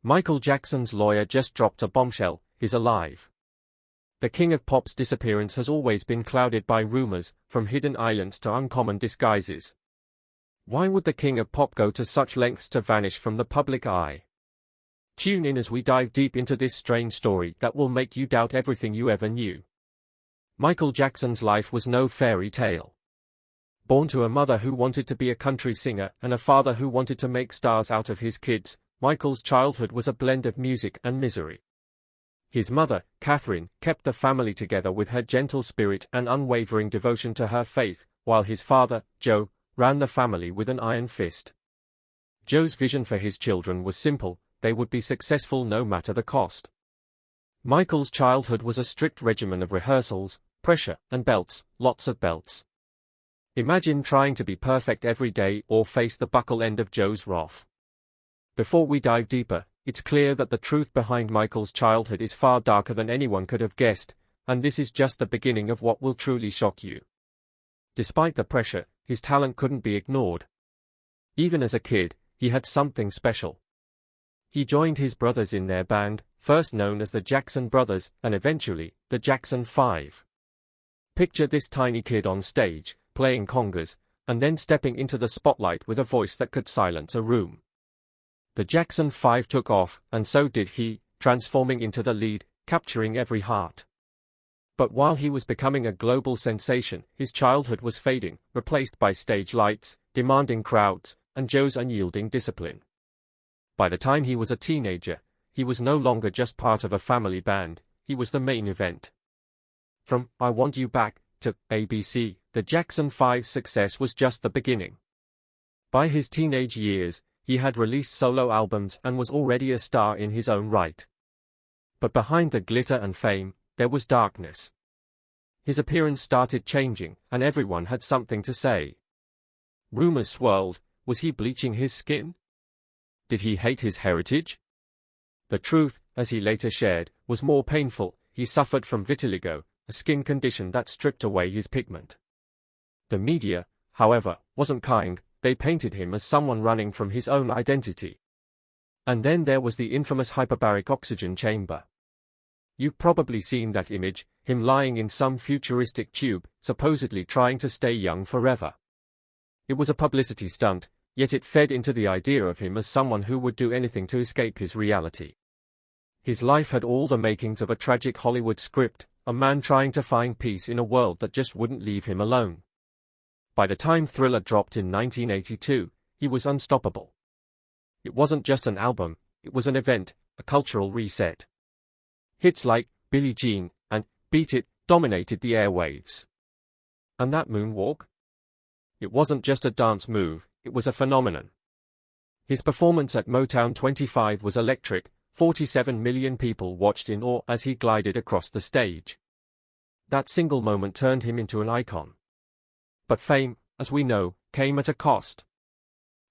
Michael Jackson's lawyer just dropped a bombshell: he's alive. The king of pop's disappearance has always been clouded by rumors, from hidden islands to uncommon disguises. Why would the king of pop go to such lengths to vanish from the public eye? Tune in as we dive deep into this strange story that will make you doubt everything you ever knew. Michael Jackson's life was no fairy tale. Born to a mother who wanted to be a country singer and a father who wanted to make stars out of his kids, Michael's childhood was a blend of music and misery. His mother, Catherine, kept the family together with her gentle spirit and unwavering devotion to her faith, while his father, Joe, ran the family with an iron fist. Joe's vision for his children was simple: they would be successful no matter the cost. Michael's childhood was a strict regimen of rehearsals, pressure, and belts, lots of belts. Imagine trying to be perfect every day or face the buckle end of Joe's wrath. Before we dive deeper, it's clear that the truth behind Michael's childhood is far darker than anyone could have guessed, and this is just the beginning of what will truly shock you. Despite the pressure, his talent couldn't be ignored. Even as a kid, he had something special. He joined his brothers in their band, first known as the Jackson Brothers, and eventually, the Jackson 5. Picture this tiny kid on stage, playing congas, and then stepping into the spotlight with a voice that could silence a room. The Jackson 5 took off, and so did he, transforming into the lead, capturing every heart. But while he was becoming a global sensation, his childhood was fading, replaced by stage lights, demanding crowds, and Joe's unyielding discipline. By the time he was a teenager, he was no longer just part of a family band, he was the main event. From "I Want You Back" to ABC, the Jackson 5's success was just the beginning. By his teenage years, he had released solo albums and was already a star in his own right. But behind the glitter and fame, there was darkness. His appearance started changing, and everyone had something to say. Rumors swirled: was he bleaching his skin? Did he hate his heritage? The truth, as he later shared, was more painful: he suffered from vitiligo, a skin condition that stripped away his pigment. The media, however, wasn't kind. They painted him as someone running from his own identity. And then there was the infamous hyperbaric oxygen chamber. You've probably seen that image, him lying in some futuristic tube, supposedly trying to stay young forever. It was a publicity stunt, yet it fed into the idea of him as someone who would do anything to escape his reality. His life had all the makings of a tragic Hollywood script, a man trying to find peace in a world that just wouldn't leave him alone. By the time Thriller dropped in 1982, he was unstoppable. It wasn't just an album, it was an event, a cultural reset. Hits like Billie Jean and Beat It dominated the airwaves. And that moonwalk? It wasn't just a dance move, it was a phenomenon. His performance at Motown 25 was electric. 47 million people watched in awe as he glided across the stage. That single moment turned him into an icon. But fame, as we know, came at a cost.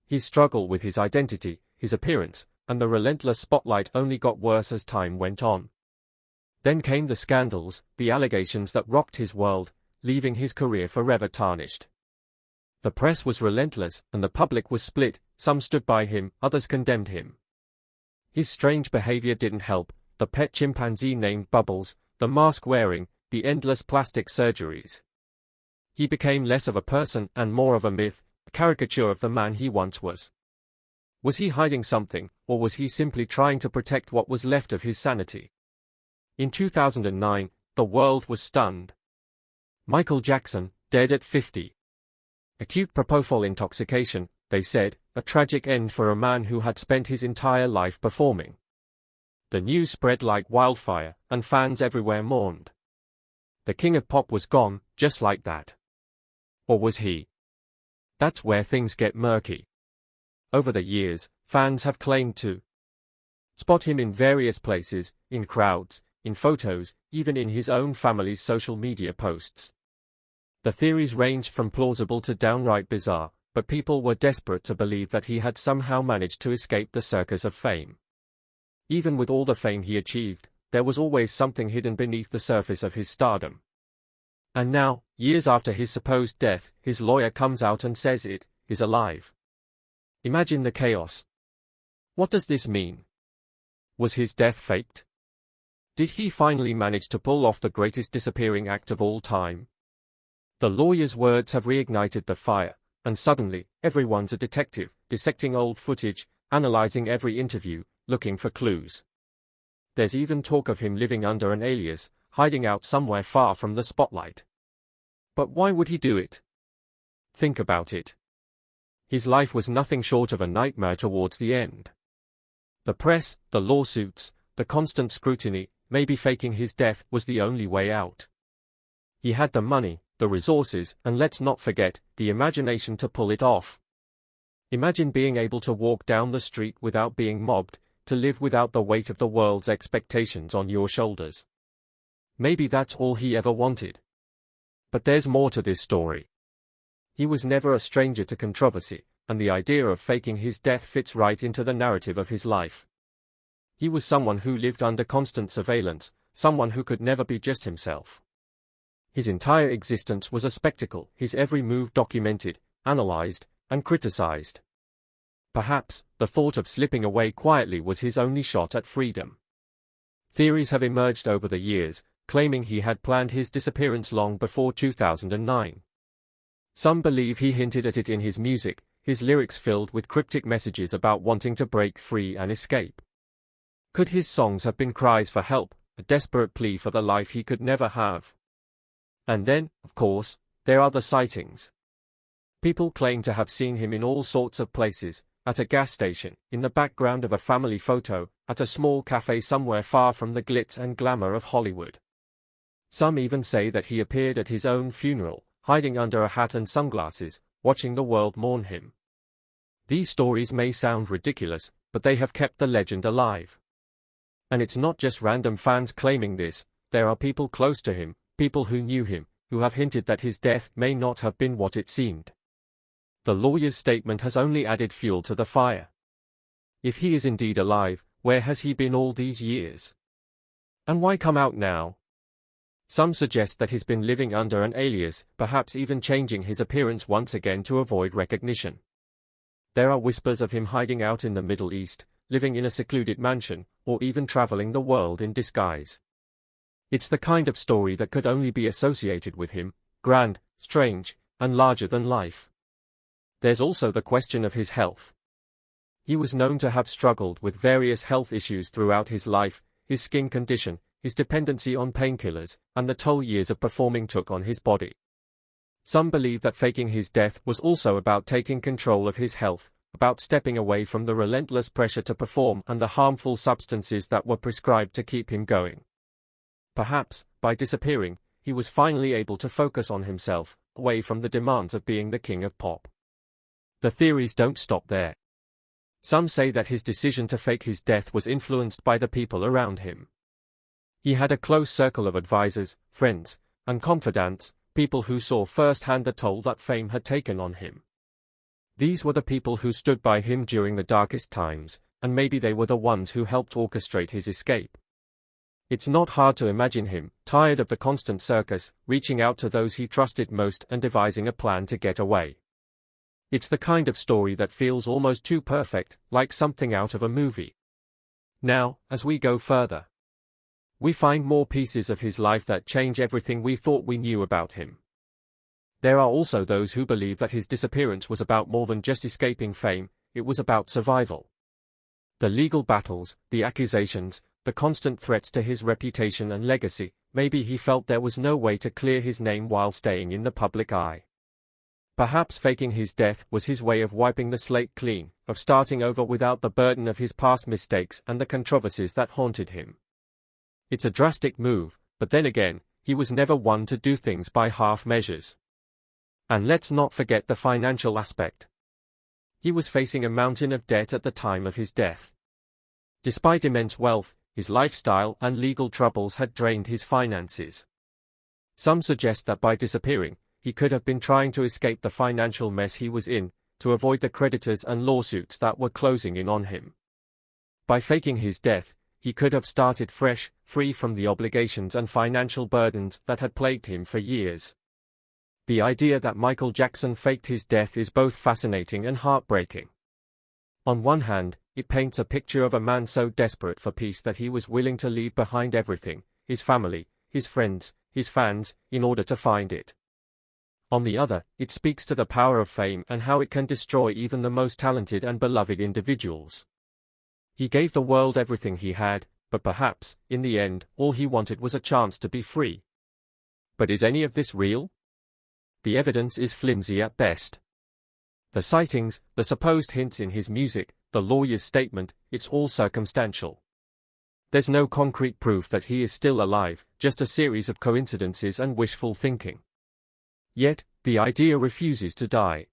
His struggle with his identity, his appearance, and the relentless spotlight only got worse as time went on. Then came the scandals, the allegations that rocked his world, leaving his career forever tarnished. The press was relentless, and the public was split. Some stood by him, others condemned him. His strange behavior didn't help: the pet chimpanzee named Bubbles, the mask wearing, the endless plastic surgeries. He became less of a person and more of a myth, a caricature of the man he once was. Was he hiding something, or was he simply trying to protect what was left of his sanity? In 2009, the world was stunned. Michael Jackson, dead at 50. Acute propofol intoxication, they said, a tragic end for a man who had spent his entire life performing. The news spread like wildfire, and fans everywhere mourned. The king of pop was gone, just like that. Or was he? That's where things get murky. Over the years, fans have claimed to spot him in various places, in crowds, in photos, even in his own family's social media posts. The theories ranged from plausible to downright bizarre, but people were desperate to believe that he had somehow managed to escape the circus of fame. Even with all the fame he achieved, there was always something hidden beneath the surface of his stardom. And now, years after his supposed death, his lawyer comes out and says he's alive. Imagine the chaos. What does this mean? Was his death faked? Did he finally manage to pull off the greatest disappearing act of all time? The lawyer's words have reignited the fire, and suddenly, everyone's a detective, dissecting old footage, analyzing every interview, looking for clues. There's even talk of him living under an alias, hiding out somewhere far from the spotlight. But why would he do it? Think about it. His life was nothing short of a nightmare towards the end. The press, the lawsuits, the constant scrutiny, maybe faking his death was the only way out. He had the money, the resources, and let's not forget, the imagination to pull it off. Imagine being able to walk down the street without being mobbed, to live without the weight of the world's expectations on your shoulders. Maybe that's all he ever wanted. But there's more to this story. He was never a stranger to controversy, and the idea of faking his death fits right into the narrative of his life. He was someone who lived under constant surveillance, someone who could never be just himself. His entire existence was a spectacle, his every move documented, analyzed, and criticized. Perhaps, the thought of slipping away quietly was his only shot at freedom. Theories have emerged over the years, claiming he had planned his disappearance long before 2009. Some believe he hinted at it in his music, his lyrics filled with cryptic messages about wanting to break free and escape. Could his songs have been cries for help, a desperate plea for the life he could never have? And then, of course, there are the sightings. People claim to have seen him in all sorts of places, at a gas station, in the background of a family photo, at a small cafe somewhere far from the glitz and glamour of Hollywood. Some even say that he appeared at his own funeral, hiding under a hat and sunglasses, watching the world mourn him. These stories may sound ridiculous, but they have kept the legend alive. And it's not just random fans claiming this, there are people close to him, people who knew him, who have hinted that his death may not have been what it seemed. The lawyer's statement has only added fuel to the fire. If he is indeed alive, where has he been all these years? And why come out now? Some suggest that he's been living under an alias, perhaps even changing his appearance once again to avoid recognition. There are whispers of him hiding out in the Middle East, living in a secluded mansion, or even traveling the world in disguise. It's the kind of story that could only be associated with him, grand, strange, and larger than life. There's also the question of his health. He was known to have struggled with various health issues throughout his life, his skin condition, his dependency on painkillers, and the toll years of performing took on his body. Some believe that faking his death was also about taking control of his health, about stepping away from the relentless pressure to perform and the harmful substances that were prescribed to keep him going. Perhaps, by disappearing, he was finally able to focus on himself, away from the demands of being the king of pop. The theories don't stop there. Some say that his decision to fake his death was influenced by the people around him. He had a close circle of advisors, friends, and confidants, people who saw firsthand the toll that fame had taken on him. These were the people who stood by him during the darkest times, and maybe they were the ones who helped orchestrate his escape. It's not hard to imagine him, tired of the constant circus, reaching out to those he trusted most and devising a plan to get away. It's the kind of story that feels almost too perfect, like something out of a movie. Now, as we go further, we find more pieces of his life that change everything we thought we knew about him. There are also those who believe that his disappearance was about more than just escaping fame, it was about survival. The legal battles, the accusations, the constant threats to his reputation and legacy, maybe he felt there was no way to clear his name while staying in the public eye. Perhaps faking his death was his way of wiping the slate clean, of starting over without the burden of his past mistakes and the controversies that haunted him. It's a drastic move, but then again, he was never one to do things by half measures. And let's not forget the financial aspect. He was facing a mountain of debt at the time of his death. Despite immense wealth, his lifestyle and legal troubles had drained his finances. Some suggest that by disappearing, he could have been trying to escape the financial mess he was in, to avoid the creditors and lawsuits that were closing in on him. By faking his death, he could have started fresh, free from the obligations and financial burdens that had plagued him for years. The idea that Michael Jackson faked his death is both fascinating and heartbreaking. On one hand, it paints a picture of a man so desperate for peace that he was willing to leave behind everything, his family, his friends, his fans, in order to find it. On the other, it speaks to the power of fame and how it can destroy even the most talented and beloved individuals. He gave the world everything he had, but perhaps, in the end, all he wanted was a chance to be free. But is any of this real? The evidence is flimsy at best. The sightings, the supposed hints in his music, the lawyer's statement, it's all circumstantial. There's no concrete proof that he is still alive, just a series of coincidences and wishful thinking. Yet, the idea refuses to die.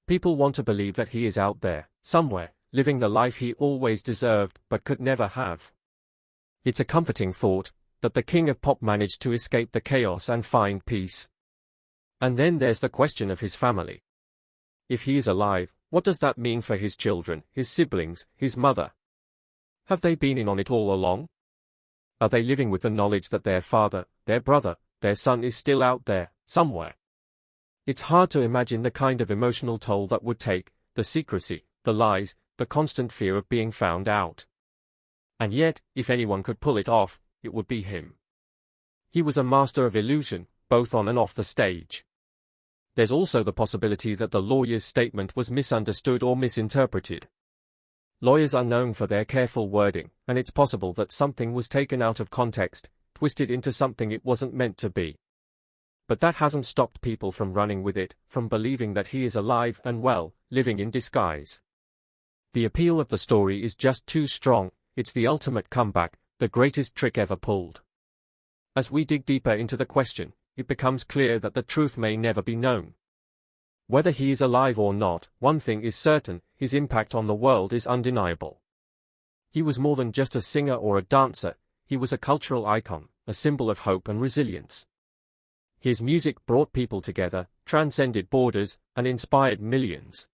People want to believe that he is out there, somewhere, living the life he always deserved but could never have. It's a comforting thought, that the king of pop managed to escape the chaos and find peace. And then there's the question of his family. If he is alive, what does that mean for his children, his siblings, his mother? Have they been in on it all along? Are they living with the knowledge that their father, their brother, their son is still out there, somewhere? It's hard to imagine the kind of emotional toll that would take, the secrecy, the lies, the constant fear of being found out. And yet, if anyone could pull it off, it would be him. He was a master of illusion, both on and off the stage. There's also the possibility that the lawyer's statement was misunderstood or misinterpreted. Lawyers are known for their careful wording, and it's possible that something was taken out of context, twisted into something it wasn't meant to be. But that hasn't stopped people from running with it, from believing that he is alive and well, living in disguise. The appeal of the story is just too strong, it's the ultimate comeback, the greatest trick ever pulled. As we dig deeper into the question, it becomes clear that the truth may never be known. Whether he is alive or not, one thing is certain, his impact on the world is undeniable. He was more than just a singer or a dancer, he was a cultural icon, a symbol of hope and resilience. His music brought people together, transcended borders, and inspired millions.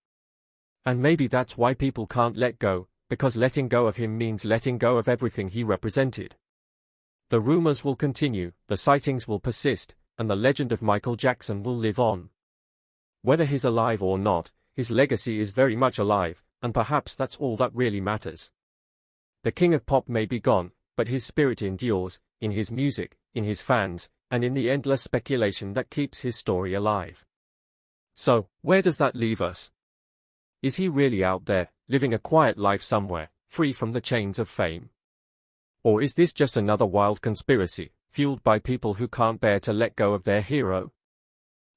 And maybe that's why people can't let go, because letting go of him means letting go of everything he represented. The rumors will continue, the sightings will persist, and the legend of Michael Jackson will live on. Whether he's alive or not, his legacy is very much alive, and perhaps that's all that really matters. The king of pop may be gone, but his spirit endures, in his music, in his fans, and in the endless speculation that keeps his story alive. So, where does that leave us? Is he really out there, living a quiet life somewhere, free from the chains of fame? Or is this just another wild conspiracy, fueled by people who can't bear to let go of their hero?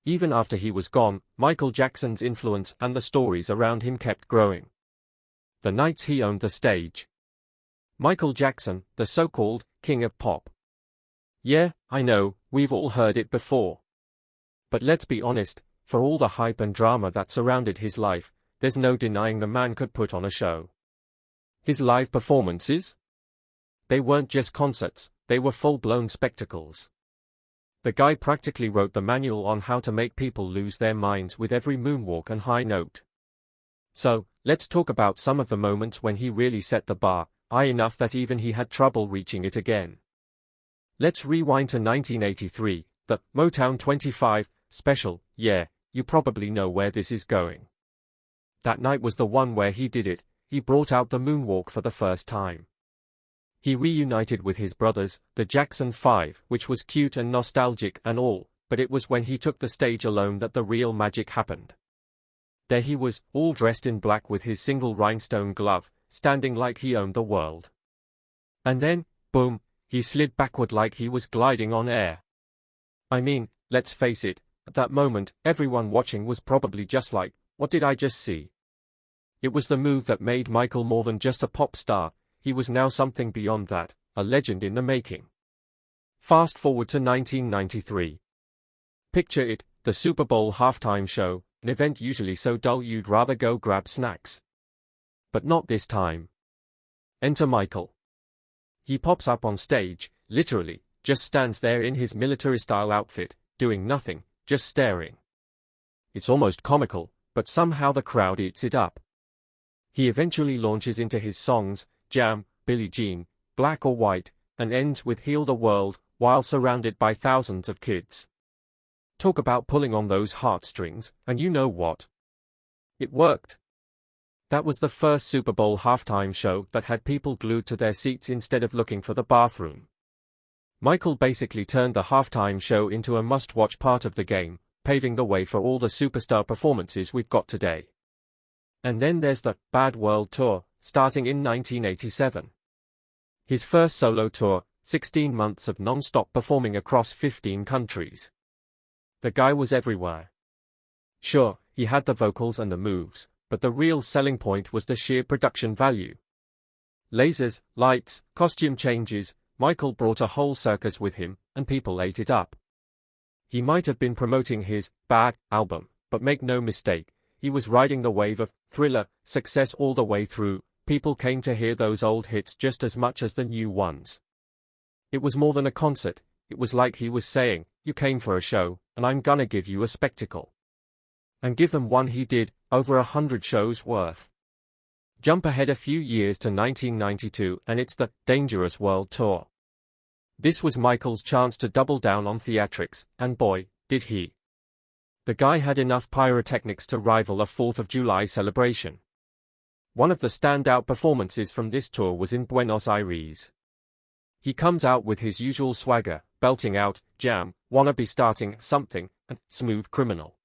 Even after he was gone, Michael Jackson's influence and the stories around him kept growing. The nights he owned the stage. Michael Jackson, the so-called king of pop. Yeah, I know, we've all heard it before. But let's be honest, for all the hype and drama that surrounded his life, there's no denying the man could put on a show. His live performances? They weren't just concerts, they were full-blown spectacles. The guy practically wrote the manual on how to make people lose their minds with every moonwalk and high note. So, let's talk about some of the moments when he really set the bar, high enough that even he had trouble reaching it again. Let's rewind to 1983, the Motown 25 special. Yeah, you probably know where this is going. That night was the one where he did it, he brought out the moonwalk for the first time. He reunited with his brothers, the Jackson 5, which was cute and nostalgic and all, but it was when he took the stage alone that the real magic happened. There he was, all dressed in black with his single rhinestone glove, standing like he owned the world. And then, boom, he slid backward like he was gliding on air. I mean, let's face it, at that moment, everyone watching was probably just like, what did I just see? It was the move that made Michael more than just a pop star. He was now something beyond that, a legend in the making. Fast forward to 1993. Picture it, the Super Bowl halftime show, an event usually so dull you'd rather go grab snacks. But not this time. Enter Michael. He pops up on stage, literally, just stands there in his military-style outfit, doing nothing, just staring. It's almost comical, but somehow the crowd eats it up. He eventually launches into his songs, Jam, Billie Jean, Black or White, and ends with Heal the World, while surrounded by thousands of kids. Talk about pulling on those heartstrings, and you know what? It worked. That was the first Super Bowl halftime show that had people glued to their seats instead of looking for the bathroom. Michael basically turned the halftime show into a must-watch part of the game, paving the way for all the superstar performances we've got today. And then there's the Bad World Tour, starting in 1987. His first solo tour, 16 months of non-stop performing across 15 countries. The guy was everywhere. Sure, he had the vocals and the moves, but the real selling point was the sheer production value. Lasers, lights, costume changes, Michael brought a whole circus with him, and people ate it up. He might have been promoting his Bad album, but make no mistake, he was riding the wave of Thriller success all the way through. People came to hear those old hits just as much as the new ones. It was more than a concert, it was like he was saying, you came for a show, and I'm gonna give you a spectacle. And give them one he did, over 100 shows worth. Jump ahead a few years to 1992 and it's the Dangerous World Tour. This was Michael's chance to double down on theatrics, and boy, did he. The guy had enough pyrotechnics to rival a 4th of July celebration. One of the standout performances from this tour was in Buenos Aires. He comes out with his usual swagger, belting out Jam, Wanna Be Starting Something, and Smooth Criminal.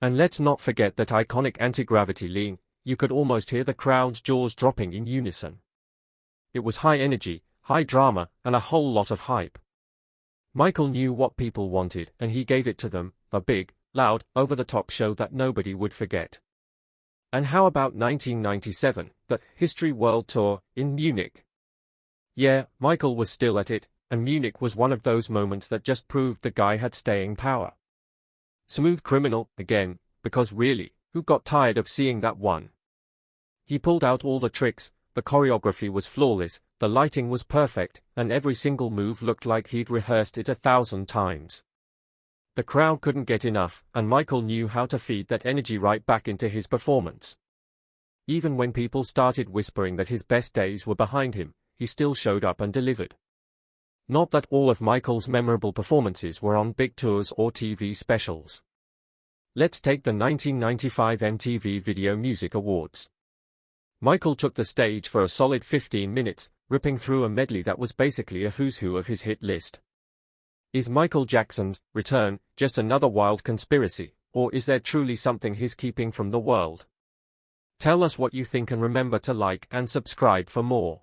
And let's not forget that iconic anti-gravity lean. You could almost hear the crowd's jaws dropping in unison. It was high energy, high drama, and a whole lot of hype. Michael knew what people wanted, and he gave it to them, a big, loud, over-the-top show that nobody would forget. And how about 1997, the History World Tour, in Munich? Yeah, Michael was still at it, and Munich was one of those moments that just proved the guy had staying power. Smooth Criminal, again, because really, who got tired of seeing that one? He pulled out all the tricks, the choreography was flawless, the lighting was perfect, and every single move looked like he'd rehearsed it 1,000 times. The crowd couldn't get enough, and Michael knew how to feed that energy right back into his performance. Even when people started whispering that his best days were behind him, he still showed up and delivered. Not that all of Michael's memorable performances were on big tours or TV specials. Let's take the 1995 MTV Video Music Awards. Michael took the stage for a solid 15 minutes, ripping through a medley that was basically a who's who of his hit list. Is Michael Jackson's return just another wild conspiracy, or is there truly something he's keeping from the world? Tell us what you think and remember to like and subscribe for more.